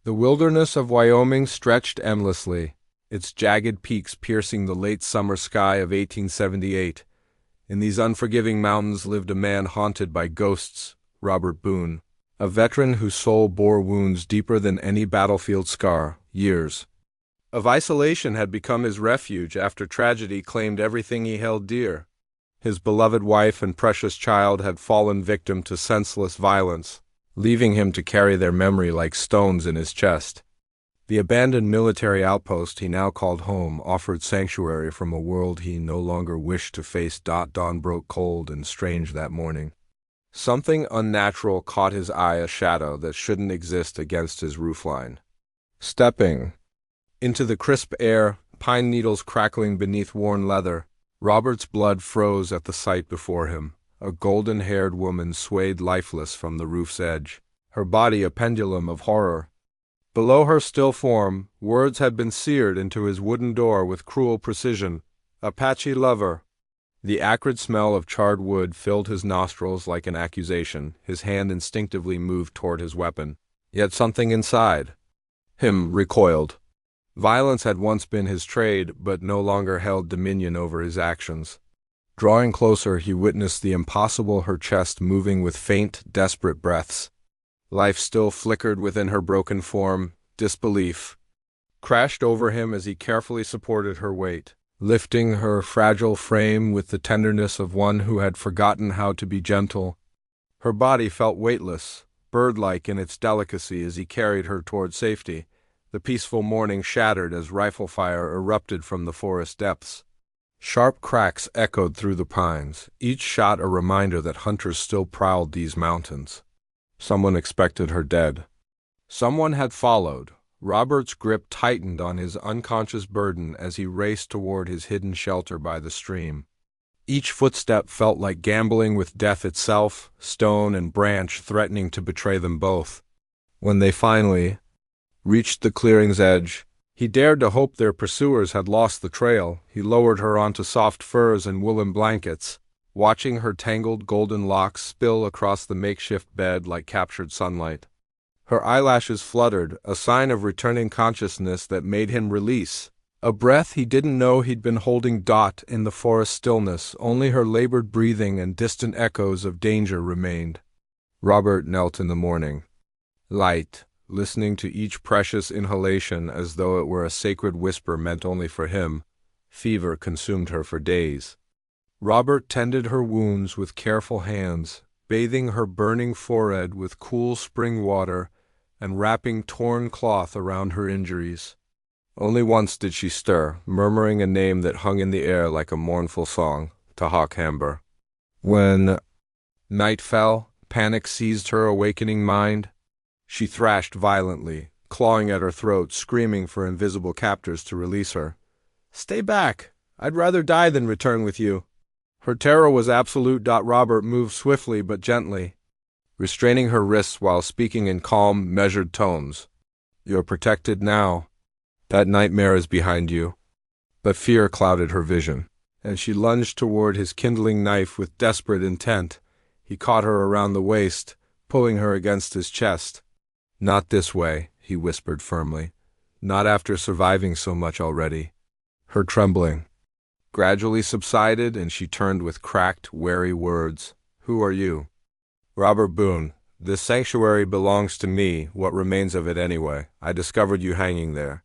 The wilderness of Wyoming stretched endlessly, its jagged peaks piercing the late summer sky of 1878. In these unforgiving mountains lived a man haunted by ghosts, Robert Boone, a veteran whose soul bore wounds deeper than any battlefield scar. Years of isolation had become his refuge after tragedy claimed everything he held dear. His beloved wife and precious child had fallen victim to senseless violence, leaving him to carry their memory like stones in his chest. The abandoned military outpost he now called home offered sanctuary from a world he no longer wished to face. Dawn broke cold and strange that morning. Something unnatural caught his eye, a shadow that shouldn't exist against his roofline. Stepping into the crisp air, pine needles crackling beneath worn leather, Robert's blood froze at the sight before him. A golden-haired woman swayed lifeless from the roof's edge, her body a pendulum of horror. Below her still form, words had been seared into his wooden door with cruel precision. Apache lover. The acrid smell of charred wood filled his nostrils like an accusation. His hand instinctively moved toward his weapon. Yet something inside him recoiled. Violence had once been his trade, but no longer held dominion over his actions. Drawing closer, he witnessed the impossible, her chest moving with faint, desperate breaths. Life still flickered within her broken form. Disbelief crashed over him as he carefully supported her weight, lifting her fragile frame with the tenderness of one who had forgotten how to be gentle. Her body felt weightless, bird-like in its delicacy as he carried her toward safety. The peaceful morning shattered as rifle fire erupted from the forest depths. Sharp cracks echoed through the pines, each shot a reminder that hunters still prowled these mountains. Someone expected her dead. Someone had followed. Robert's grip tightened on his unconscious burden as he raced toward his hidden shelter by the stream. Each footstep felt like gambling with death itself, stone and branch threatening to betray them both. When they finally reached the clearing's edge, he dared to hope their pursuers had lost the trail. He lowered her onto soft furs and woolen blankets, watching her tangled golden locks spill across the makeshift bed like captured sunlight. Her eyelashes fluttered, a sign of returning consciousness that made him release. A breath he didn't know he'd been holding. In the forest stillness, only her labored breathing and distant echoes of danger remained. Robert knelt in the morning light, listening to each precious inhalation as though it were a sacred whisper meant only for him. Fever consumed her for days. Robert tended her wounds with careful hands, bathing her burning forehead with cool spring water and wrapping torn cloth around her injuries. Only once did she stir, murmuring a name that hung in the air like a mournful song, Tahawk. When night fell, panic seized her awakening mind. She thrashed violently, clawing at her throat, screaming for invisible captors to release her. "Stay back! I'd rather die than return with you." Her terror was absolute. Robert moved swiftly but gently, restraining her wrists while speaking in calm, measured tones. "You're protected now. That nightmare is behind you." But fear clouded her vision, and she lunged toward his kindling knife with desperate intent. He caught her around the waist, pulling her against his chest. "Not this way," he whispered firmly. "Not after surviving so much already." Her trembling gradually subsided, and she turned with cracked, wary words. "Who are you?" "Robert Boone. This sanctuary belongs to me, what remains of it anyway. I discovered you hanging there."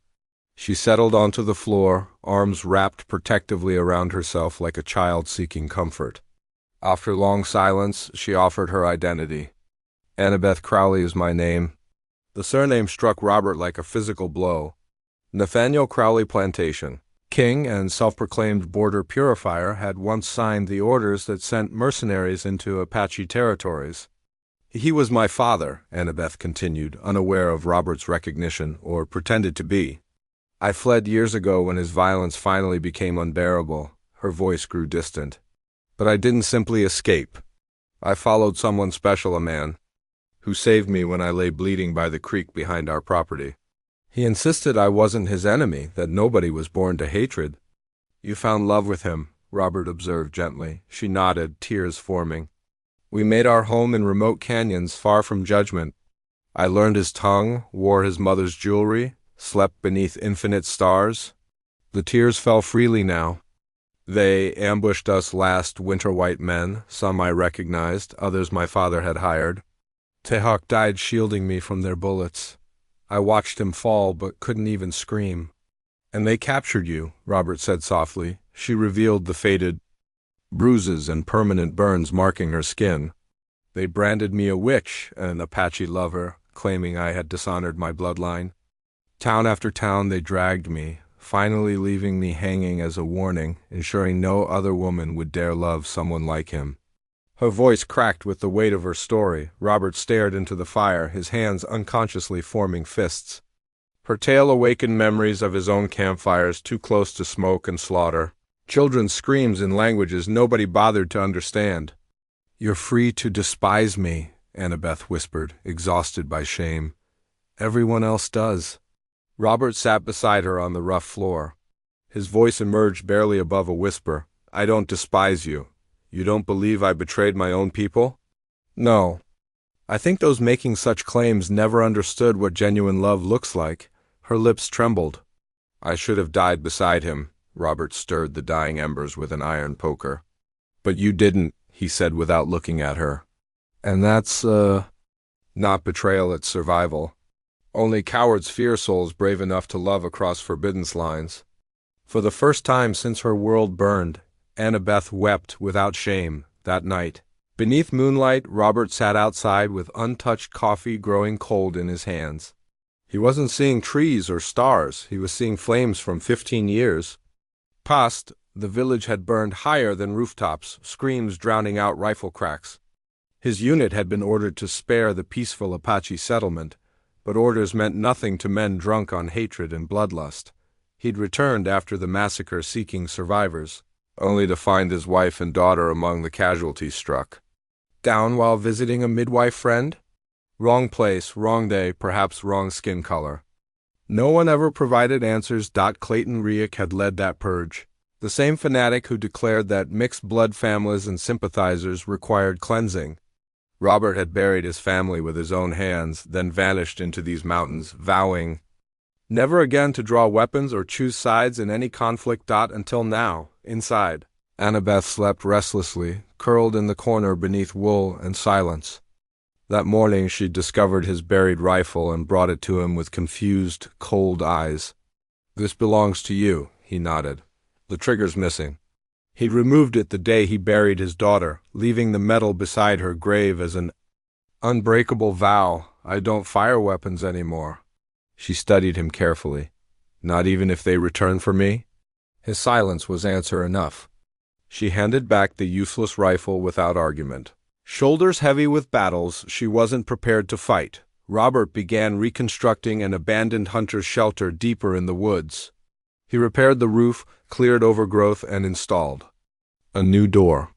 She settled onto the floor, arms wrapped protectively around herself like a child seeking comfort. After long silence, she offered her identity. "Annabeth Crowley is my name." The surname struck Robert like a physical blow. Nathaniel Crowley Plantation, king and self-proclaimed border purifier, had once signed the orders that sent mercenaries into Apache territories. "He was my father," Annabeth continued, unaware of Robert's recognition, or pretended to be. "I fled years ago when his violence finally became unbearable." Her voice grew distant. "But I didn't simply escape. I followed someone special, a man who saved me when I lay bleeding by the creek behind our property. He insisted I wasn't his enemy, that nobody was born to hatred." "You found love with him," Robert observed gently. She nodded, tears forming. "We made our home in remote canyons far from judgment. I learned his tongue, wore his mother's jewelry, slept beneath infinite stars. The tears fell freely now. They ambushed us last winter, white men. Some I recognized, others my father had hired. Tehak died shielding me from their bullets. I watched him fall, but couldn't even scream. And they captured you, Robert said softly. She revealed the faded bruises and permanent burns marking her skin. They branded me a witch, an Apache lover, claiming I had dishonored my bloodline. Town after town they dragged me, finally leaving me hanging as a warning, ensuring no other woman would dare love someone like him. Her voice cracked with the weight of her story. Robert stared into the fire, his hands unconsciously forming fists. Her tale awakened memories of his own campfires, too close to smoke and slaughter. Children's screams in languages nobody bothered to understand. "You're free to despise me," Annabeth whispered, exhausted by shame. "Everyone else does." Robert sat beside her on the rough floor. His voice emerged barely above a whisper. "I don't despise you. You don't believe I betrayed my own people?" "No. I think those making such claims never understood what genuine love looks like." Her lips trembled. "I should have died beside him." Robert stirred the dying embers with an iron poker. "But you didn't," he said without looking at her. "And that's, not betrayal, it's survival. Only cowards fear souls brave enough to love across forbidden lines." For the first time since her world burned, Annabeth wept without shame that night. Beneath moonlight, Robert sat outside with untouched coffee growing cold in his hands. He wasn't seeing trees or stars, he was seeing flames from 15 years. Past, the village had burned higher than rooftops, screams drowning out rifle cracks. His unit had been ordered to spare the peaceful Apache settlement, but orders meant nothing to men drunk on hatred and bloodlust. He'd returned after the massacre seeking survivors, only to find his wife and daughter among the casualties struck. Down while visiting a midwife friend? Wrong place, wrong day, perhaps wrong skin color. No one ever provided answers. Clayton Riek had led that purge. The same fanatic who declared that mixed blood families and sympathizers required cleansing. Robert had buried his family with his own hands, then vanished into these mountains, vowing never again to draw weapons or choose sides in any conflict. Until now, inside, Annabeth slept restlessly, curled in the corner beneath wool and silence. That morning she discovered his buried rifle and brought it to him with confused, cold eyes. "This belongs to you," he nodded. "The trigger's missing." He'd removed it the day he buried his daughter, leaving the metal beside her grave as an unbreakable vow. "I don't fire weapons anymore." She studied him carefully. "Not even if they return for me?" His silence was answer enough. She handed back the useless rifle without argument. Shoulders heavy with battles, she wasn't prepared to fight. Robert began reconstructing an abandoned hunter's shelter deeper in the woods. He repaired the roof, cleared overgrowth, and installed a new door.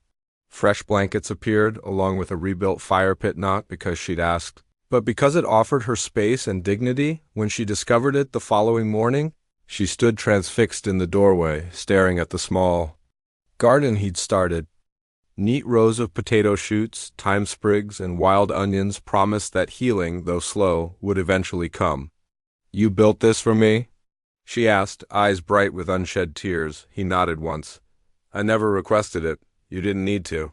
Fresh blankets appeared, along with a rebuilt fire pit, not because she'd asked, but because it offered her space and dignity. When she discovered it the following morning, she stood transfixed in the doorway, staring at the small garden he'd started. Neat rows of potato shoots, thyme sprigs, and wild onions promised that healing, though slow, would eventually come. "You built this for me?" she asked, eyes bright with unshed tears. He nodded once. "I never requested it. You didn't need to."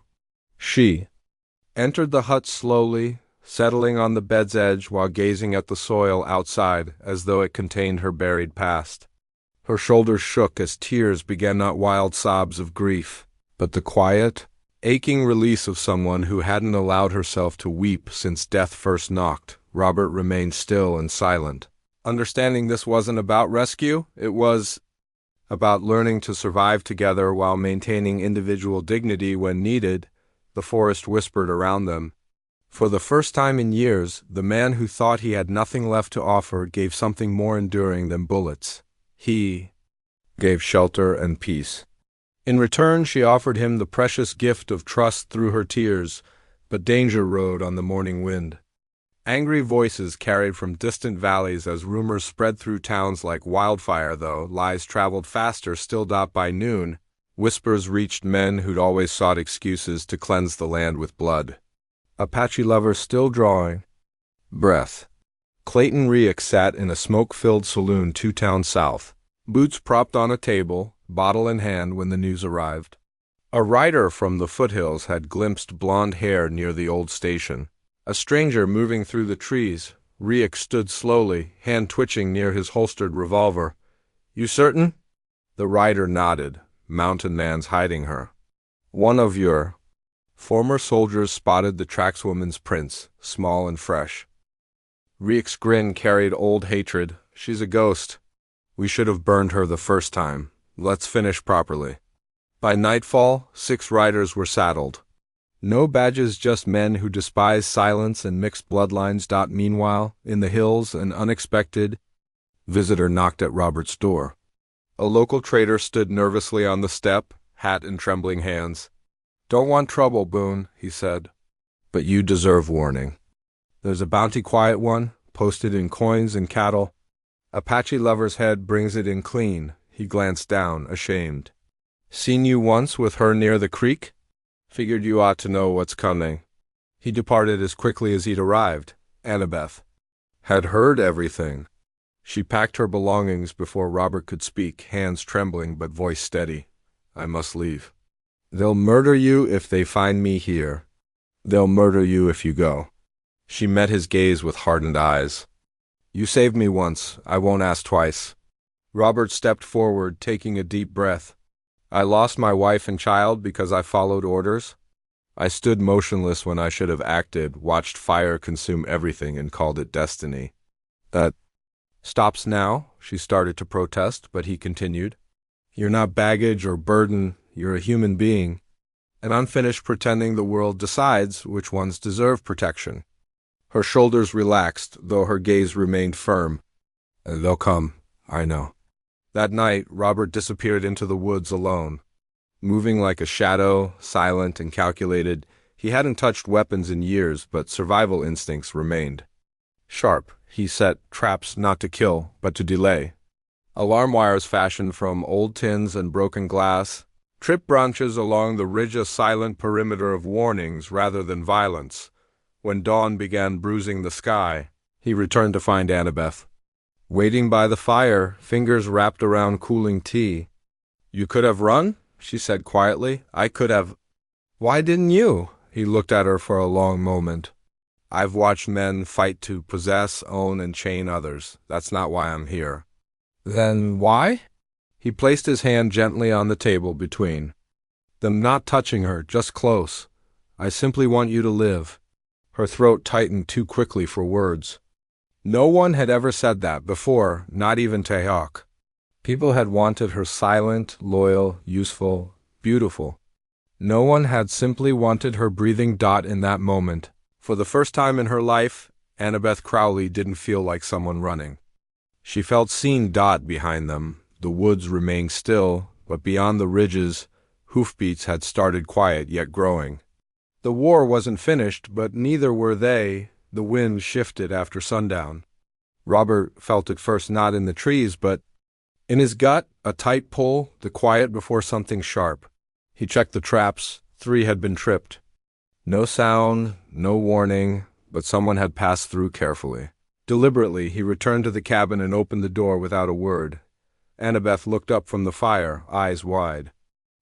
She entered the hut slowly, settling on the bed's edge while gazing at the soil outside as though it contained her buried past. Her shoulders shook as tears began, not wild sobs of grief, but the quiet, aching release of someone who hadn't allowed herself to weep since death first knocked. Robert remained still and silent, understanding this wasn't about rescue. It was about learning to survive together while maintaining individual dignity when needed. The forest whispered around them. For the first time in years, the man who thought he had nothing left to offer gave something more enduring than bullets. He gave shelter and peace. In return, she offered him the precious gift of trust through her tears, but danger rode on the morning wind. Angry voices carried from distant valleys as rumors spread through towns like wildfire, though lies traveled faster still. By noon, whispers reached men who'd always sought excuses to cleanse the land with blood. Apache lovers still drawing breath. Clayton Reich sat in a smoke-filled saloon 2 towns south, boots propped on a table, bottle in hand when the news arrived. A rider from the foothills had glimpsed blonde hair near the old station. A stranger moving through the trees. Reich stood slowly, hand twitching near his holstered revolver. "You certain?" The rider nodded. "Mountain man's hiding her." "One of your former soldiers spotted the trackswoman's prints, small and fresh." Reich's grin carried old hatred. "She's a ghost. We should have burned her the first time. Let's finish properly." By nightfall, 6 riders were saddled. No badges, just men who despise silence and mixed bloodlines. Meanwhile, in the hills, an unexpected visitor knocked at Robert's door. A local trader stood nervously on the step, hat in trembling hands. "Don't want trouble, Boone," he said. "But you deserve warning. There's a bounty, quiet one, posted in coins and cattle. Apache lover's head brings it in clean." He glanced down, ashamed. "Seen you once with her near the creek? Figured you ought to know what's coming." He departed as quickly as he'd arrived. Annabeth had heard everything. She packed her belongings before Robert could speak, hands trembling but voice steady. "I must leave. They'll murder you if they find me here. They'll murder you if you go." She met his gaze with hardened eyes. "You saved me once. I won't ask twice." Robert stepped forward, taking a deep breath. "I lost my wife and child because I followed orders. I stood motionless when I should have acted, watched fire consume everything and called it destiny. That stops now," she started to protest, but he continued. "You're not baggage or burden. You're a human being. And I'm finished pretending the world decides which ones deserve protection." Her shoulders relaxed, though her gaze remained firm. "They'll come, I know." That night, Robert disappeared into the woods alone. Moving like a shadow, silent and calculated, he hadn't touched weapons in years, but survival instincts remained. Sharp, he set traps not to kill, but to delay. Alarm wires fashioned from old tins and broken glass, trip branches along the ridge, a silent perimeter of warnings rather than violence. When dawn began bruising the sky, he returned to find Annabeth waiting by the fire, fingers wrapped around cooling tea. "You could have run," she said quietly. "I could have." "Why didn't you?" He looked at her for a long moment. "I've watched men fight to possess, own, and chain others. That's not why I'm here." "Then why?" He placed his hand gently on the table between them, not touching her, just close. "I simply want you to live." Her throat tightened too quickly for words. No one had ever said that before, not even Tehak. People had wanted her silent, loyal, useful, beautiful. No one had simply wanted her breathing. In that moment, for the first time in her life, Annabeth Crowley didn't feel like someone running. She felt seen. Behind them, the woods remained still, but beyond the ridges, hoofbeats had started, quiet yet growing. The war wasn't finished, but neither were they. The wind shifted after sundown. Robert felt it first, not in the trees, but in his gut, a tight pull, the quiet before something sharp. He checked the traps. 3 had been tripped. No sound, no warning, but someone had passed through carefully. Deliberately, he returned to the cabin and opened the door without a word. Annabeth looked up from the fire, eyes wide.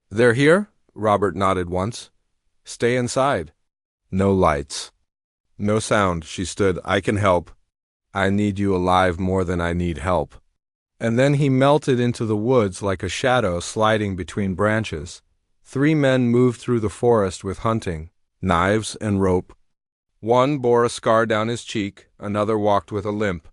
"They're here?" Robert nodded once. "Stay inside." No lights. No sound. She stood. "I can help. I need you alive more than I need help." And then he melted into the woods like a shadow sliding between branches. 3 men moved through the forest with hunting, knives and rope. One bore a scar down his cheek, another walked with a limp.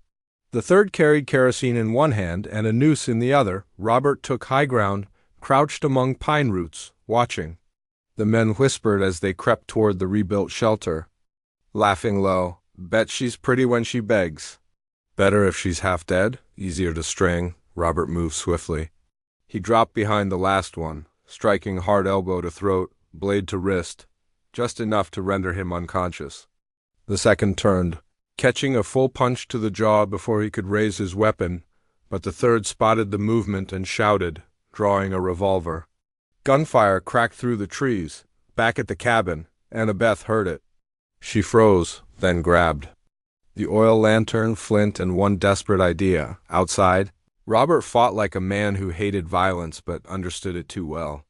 The third carried kerosene in one hand and a noose in the other. Robert took high ground, crouched among pine roots, watching. The men whispered as they crept toward the rebuilt shelter, laughing low. "Bet she's pretty when she begs." "Better if she's half dead, easier to string." Robert moved swiftly. He dropped behind the last one, striking hard elbow to throat, blade to wrist, just enough to render him unconscious. The second turned, catching a full punch to the jaw before he could raise his weapon, but the third spotted the movement and shouted, drawing a revolver. Gunfire cracked through the trees. Back at the cabin, Annabeth heard it. She froze, then grabbed. The oil lantern, flint, and one desperate idea. Outside, Robert fought like a man who hated violence but understood it too well.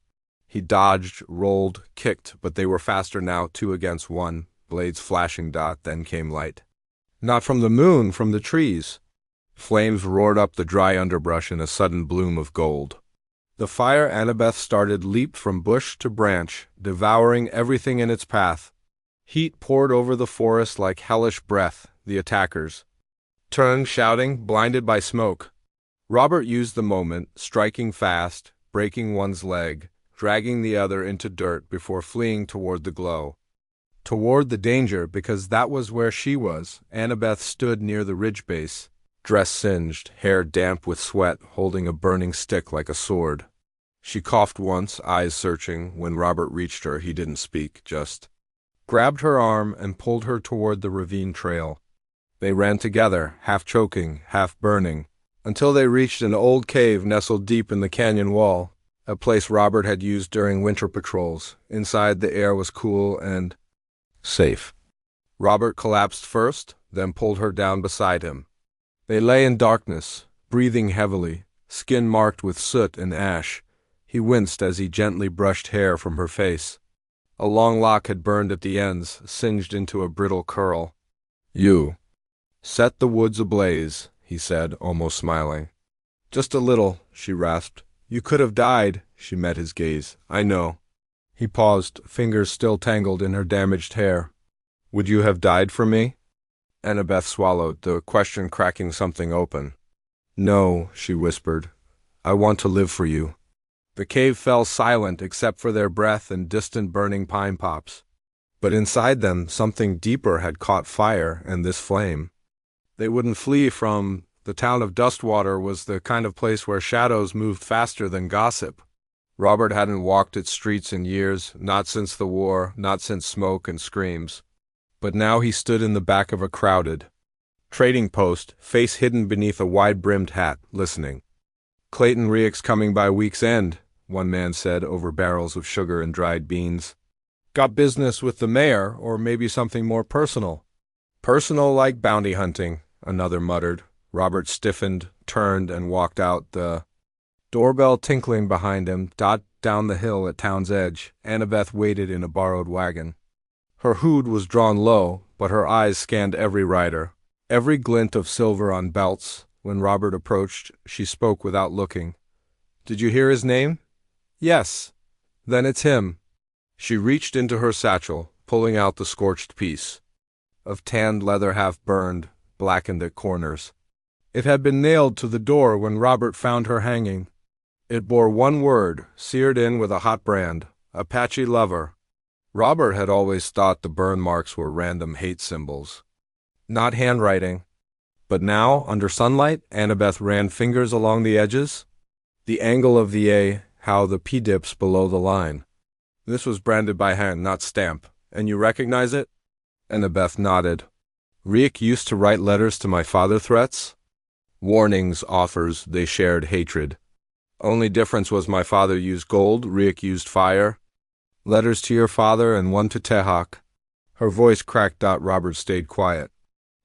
He dodged, rolled, kicked, but they were faster now, 2 against 1, blades flashing. Then came light. Not from the moon, from the trees. Flames roared up the dry underbrush in a sudden bloom of gold. The fire Annabeth started leaped from bush to branch, devouring everything in its path. Heat poured over the forest like hellish breath. The attackers turned, shouting, blinded by smoke. Robert used the moment, striking fast, breaking one's leg, dragging the other into dirt before fleeing toward the glow. Toward the danger, because that was where she was. Annabeth stood near the ridge base, dress singed, hair damp with sweat, holding a burning stick like a sword. She coughed once, eyes searching. When Robert reached her, he didn't speak, just grabbed her arm and pulled her toward the ravine trail. They ran together, half choking, half burning, until they reached an old cave nestled deep in the canyon wall, a place Robert had used during winter patrols. Inside, the air was cool and safe. Robert collapsed first, then pulled her down beside him. They lay in darkness, breathing heavily, skin marked with soot and ash. He winced as he gently brushed hair from her face. A long lock had burned at the ends, singed into a brittle curl. "You set the woods ablaze," he said, almost smiling. "Just a little," she rasped. "You could have died." She met his gaze. "I know." He paused, fingers still tangled in her damaged hair. "Would you have died for me?" Annabeth swallowed, the question cracking something open. "No," she whispered. "I want to live for you." The cave fell silent except for their breath and distant burning pine pops. But inside them, something deeper had caught fire, and this flame. They wouldn't flee from. The town of Dustwater was the kind of place where shadows moved faster than gossip. Robert hadn't walked its streets in years, not since the war, not since smoke and screams. But now he stood in the back of a crowded trading post, face hidden beneath a wide-brimmed hat, listening. "Clayton Riek's coming by week's end," one man said over barrels of sugar and dried beans. "Got business with the mayor, or maybe something more personal." "Personal like bounty hunting," another muttered. Robert stiffened, turned, and walked out, the doorbell tinkling behind him. Down the hill at town's edge, Annabeth waited in a borrowed wagon. Her hood was drawn low, but her eyes scanned every rider, every glint of silver on belts. When Robert approached, she spoke without looking. "Did you hear his name?" "Yes." "Then it's him." She reached into her satchel, pulling out the scorched piece of tanned leather half burned, blackened at corners. It had been nailed to the door when Robert found her hanging. It bore one word, seared in with a hot brand: Apache lover. Robert had always thought the burn marks were random hate symbols, not handwriting. But now, under sunlight, Annabeth ran fingers along the edges. The angle of the A, how the P dips below the line. This was branded by hand, not stamp. "And you recognize it?" Annabeth nodded. "Riek used to write letters to my father, threats? Warnings, offers, they shared hatred. Only difference was my father used gold, Riek used fire. Letters to your father and one to Tehak." Her voice cracked. Robert stayed quiet.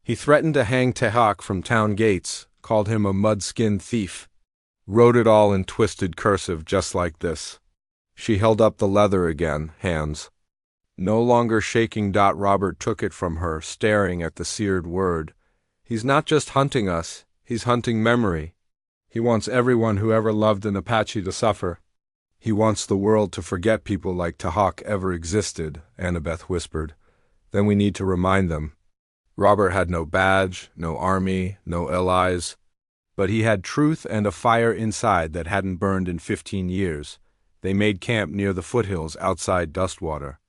"He threatened to hang Tehak from town gates, called him a mud-skinned thief. Wrote it all in twisted cursive, just like this." She held up the leather again, hands no longer shaking. Robert took it from her, staring at the seared word. "He's not just hunting us, he's hunting memory. He wants everyone who ever loved an Apache to suffer. He wants the world to forget people like Tehak ever existed," Annabeth whispered. "Then we need to remind them." Robert had no badge, no army, no allies. But he had truth and a fire inside that hadn't burned in 15 years. They made camp near the foothills outside Dustwater.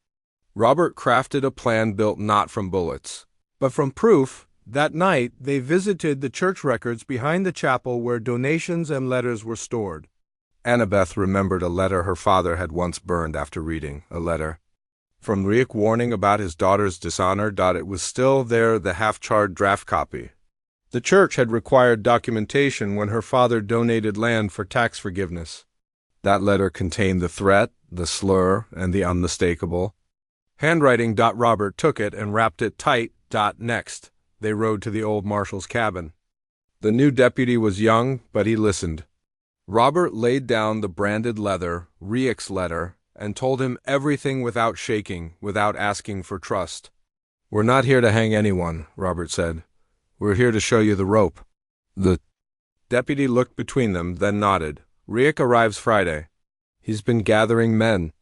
Robert crafted a plan built not from bullets, but from proof. That night, they visited the church records behind the chapel where donations and letters were stored. Annabeth remembered a letter her father had once burned after reading, a letter from Riek warning about his daughter's dishonor. It was still there, the half-charred draft copy. The church had required documentation when her father donated land for tax forgiveness. That letter contained the threat, the slur, and the unmistakable handwriting. Robert took it and wrapped it tight. Next, They rode to the old marshal's cabin. The new deputy was young, but he listened. Robert laid down the branded leather, Riek's letter, and told him everything without shaking, without asking for trust. "We're not here to hang anyone," Robert said. "We're here to show you the rope." The deputy looked between them, then nodded. "Riek arrives Friday. He's been gathering men.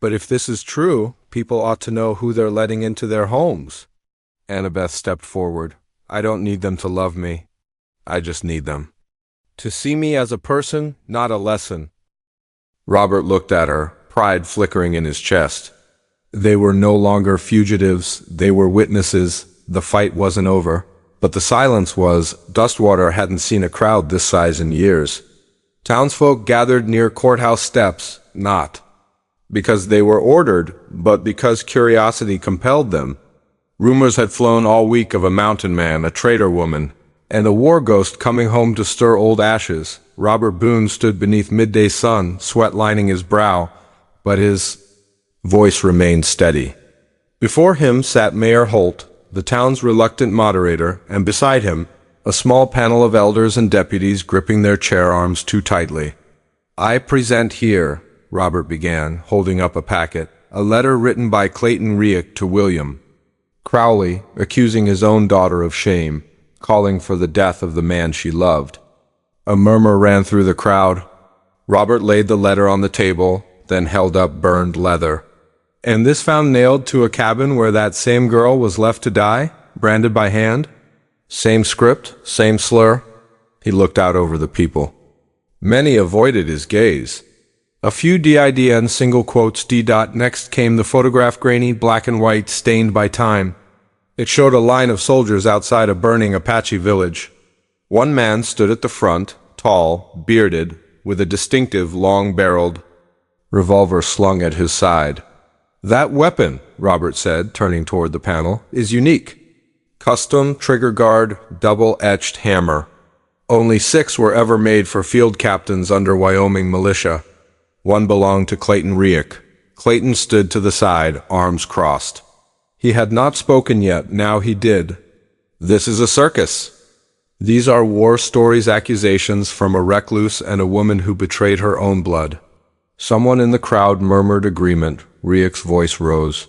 But if this is true, people ought to know who they're letting into their homes." Annabeth stepped forward. "I don't need them to love me. I just need them to see me as a person, not a lesson." Robert looked at her, pride flickering in his chest. They were no longer fugitives, they were witnesses. The fight wasn't over. But the silence was. Dustwater hadn't seen a crowd this size in years. Townsfolk gathered near courthouse steps, not because they were ordered, but because curiosity compelled them. Rumors had flown all week of a mountain man, a traitor woman, and a war ghost coming home to stir old ashes. Robert Boone stood beneath midday sun, sweat lining his brow, but his voice remained steady. Before him sat Mayor Holt, the town's reluctant moderator, and beside him, a small panel of elders and deputies gripping their chair arms too tightly. "I present here," Robert began, holding up a packet, "a letter written by Clayton Riek to William Crowley, accusing his own daughter of shame, calling for the death of the man she loved." A murmur ran through the crowd. Robert laid the letter on the table, then held up burned leather. "And this found nailed to a cabin where that same girl was left to die, branded by hand? Same script, same slur?" He looked out over the people. Many avoided his gaze. A few DIDN single quotes D. Next came the photograph, grainy, black and white, stained by time. It showed a line of soldiers outside a burning Apache village. One man stood at the front, tall, bearded, with a distinctive, long-barreled revolver slung at his side. "That weapon," Robert said, turning toward the panel, "is unique. Custom, trigger guard, double-etched hammer. Only 6 were ever made for field captains under Wyoming militia. One belonged to Clayton Riek." Clayton stood to the side, arms crossed. He had not spoken yet, now he did. "This is a circus. These are war stories, accusations from a recluse and a woman who betrayed her own blood." Someone in the crowd murmured agreement. Riek's voice rose.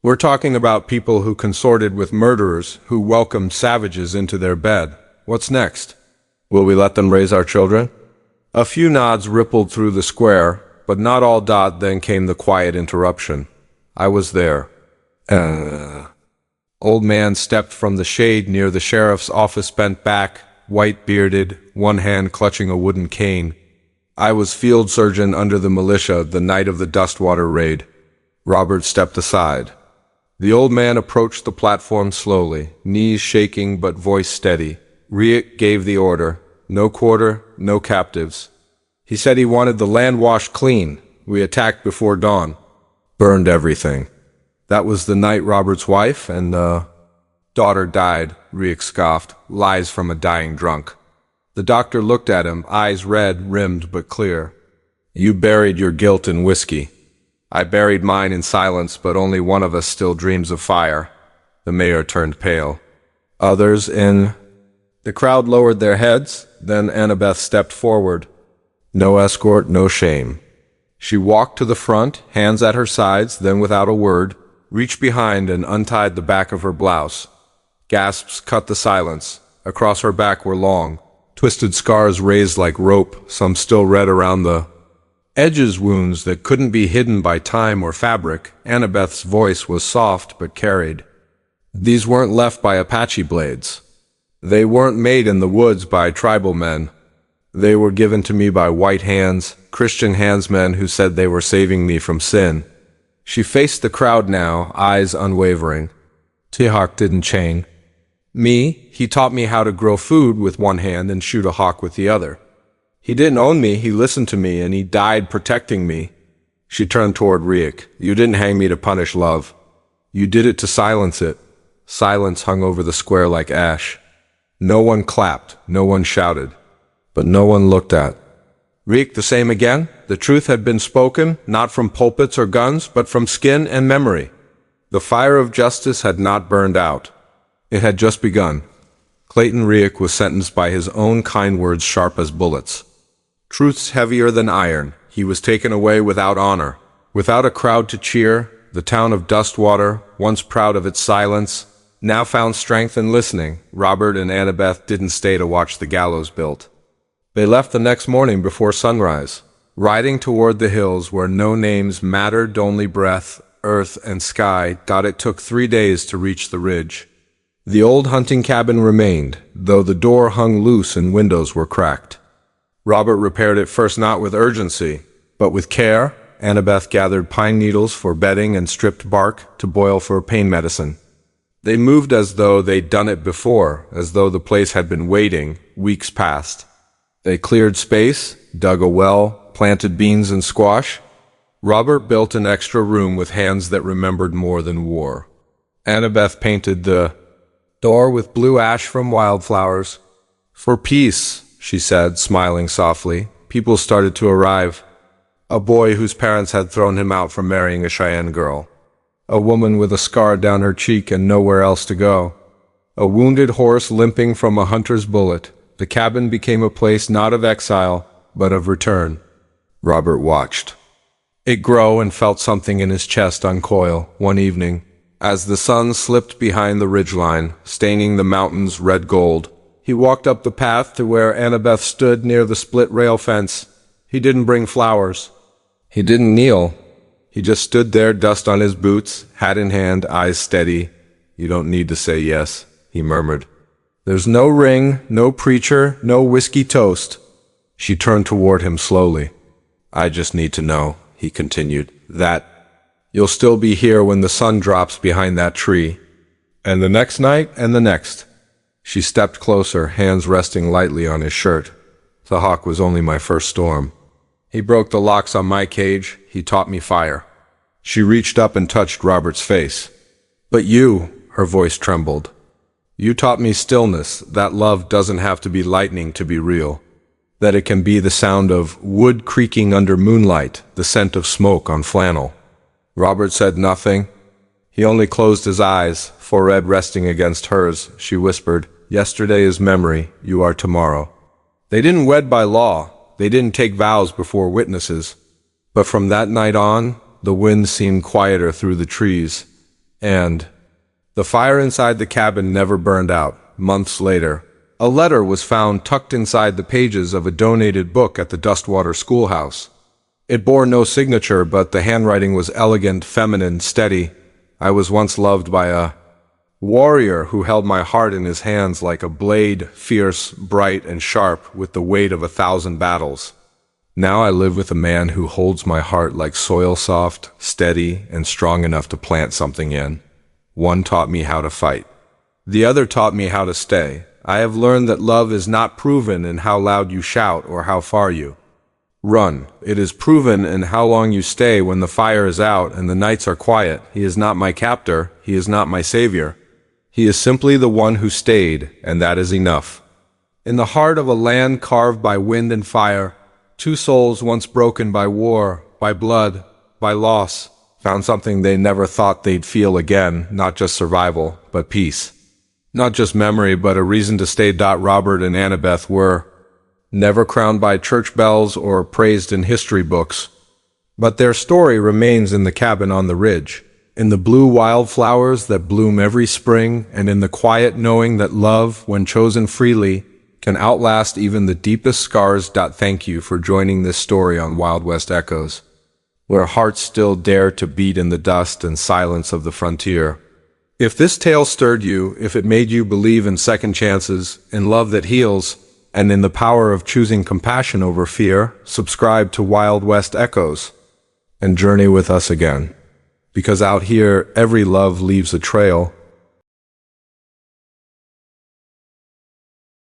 "We're talking about people who consorted with murderers, who welcomed savages into their bed. What's next? Will we let them raise our children?" A few nods rippled through the square, but not all. Then came the quiet interruption. "I was there." Old man stepped from the shade near the sheriff's office, bent back, white-bearded, one hand clutching a wooden cane. "I was field surgeon under the militia the night of the Dustwater raid." Robert stepped aside. The old man approached the platform slowly, knees shaking but voice steady. Riek gave the order. No quarter, no captives. He said he wanted the land washed clean. We attacked before dawn. Burned everything. That was the night Robert's wife and daughter died, Riek scoffed. Lies from a dying drunk. The doctor looked at him, eyes red, rimmed but clear. "You buried your guilt in whiskey. I buried mine in silence, but only one of us still dreams of fire." The mayor turned pale. "Others in—" The crowd lowered their heads, then Annabeth stepped forward. No escort, no shame. She walked to the front, hands at her sides, then without a word, reached behind and untied the back of her blouse. Gasps cut the silence. Across her back were long, twisted scars raised like rope, some still red around the edges, wounds that couldn't be hidden by time or fabric. Annabeth's voice was soft but carried. "These weren't left by Apache blades. They weren't made in the woods by tribal men. They were given to me by white hands, Christian handsmen who said they were saving me from sin." She faced the crowd now, eyes unwavering. "Tihak didn't chain me. He taught me how to grow food with one hand and shoot a hawk with the other. He didn't own me, he listened to me, and he died protecting me." She turned toward Riek. "You didn't hang me to punish love. You did it to silence it." Silence hung over the square like ash. No one clapped, no one shouted, but no one looked at. Riek the same again? The truth had been spoken, not from pulpits or guns, but from skin and memory. The fire of justice had not burned out. It had just begun. Clayton Riek was sentenced by his own kind words sharp as bullets. Truths heavier than iron, he was taken away without honor. Without a crowd to cheer, the town of Dustwater, once proud of its silence, now found strength in listening. Robert and Annabeth didn't stay to watch the gallows built. They left the next morning before sunrise, riding toward the hills where no names mattered, only breath, earth, and sky. It took 3 days to reach the ridge. The old hunting cabin remained, though the door hung loose and windows were cracked. Robert repaired it first not with urgency, but with care. Annabeth gathered pine needles for bedding and stripped bark to boil for pain medicine. They moved as though they'd done it before, as though the place had been waiting. Weeks passed. They cleared space, dug a well, planted beans and squash. Robert built an extra room with hands that remembered more than war. Annabeth painted the door with blue ash from wildflowers. For peace, she said, smiling softly. People started to arrive. A boy whose parents had thrown him out for marrying a Cheyenne girl. A woman with a scar down her cheek and nowhere else to go. A wounded horse limping from a hunter's bullet. The cabin became a place not of exile, but of return. Robert watched it grow and felt something in his chest uncoil one evening. As the sun slipped behind the ridgeline, staining the mountains red gold, he walked up the path to where Annabeth stood near the split rail fence. He didn't bring flowers. He didn't kneel. He just stood there, dust on his boots, hat in hand, eyes steady. "You don't need to say yes," he murmured. "There's no ring, no preacher, no whiskey toast." She turned toward him slowly. "I just need to know," he continued, "that you'll still be here when the sun drops behind that tree. And the next night, and the next." She stepped closer, hands resting lightly on his shirt. "The hawk was only my first storm. He broke the locks on my cage. He taught me fire." She reached up and touched Robert's face. "But you," her voice trembled, "you taught me stillness, that love doesn't have to be lightning to be real. That it can be the sound of wood creaking under moonlight, the scent of smoke on flannel." Robert said nothing. He only closed his eyes, forehead resting against hers. She whispered, "Yesterday is memory, you are tomorrow." They didn't wed by law. They didn't take vows before witnesses. But from that night on, the wind seemed quieter through the trees, and the fire inside the cabin never burned out. Months later, a letter was found tucked inside the pages of a donated book at the Dustwater schoolhouse. It bore no signature, but the handwriting was elegant, feminine, steady. "I was once loved by a warrior who held my heart in his hands like a blade, fierce, bright, and sharp, with the weight of 1,000 battles. Now I live with a man who holds my heart like soil, soft, steady, and strong enough to plant something in. One taught me how to fight. The other taught me how to stay. I have learned that love is not proven in how loud you shout or how far you run. It is proven in how long you stay when the fire is out and the nights are quiet. He is not my captor. He is not my savior. He is simply the one who stayed, and that is enough." In the heart of a land carved by wind and fire, two souls once broken by war, by blood, by loss, found something they never thought they'd feel again, not just survival, but peace. Not just memory, but a reason to stay. Robert and Annabeth were never crowned by church bells or praised in history books. But their story remains in the cabin on the ridge, in the blue wildflowers that bloom every spring, and in the quiet knowing that love, when chosen freely, can outlast even the deepest scars. Thank you for joining this story on Wild West Echoes, where hearts still dare to beat in the dust and silence of the frontier. If this tale stirred you, if it made you believe in second chances, in love that heals, and in the power of choosing compassion over fear, subscribe to Wild West Echoes and journey with us again. Because out here, every love leaves a trail,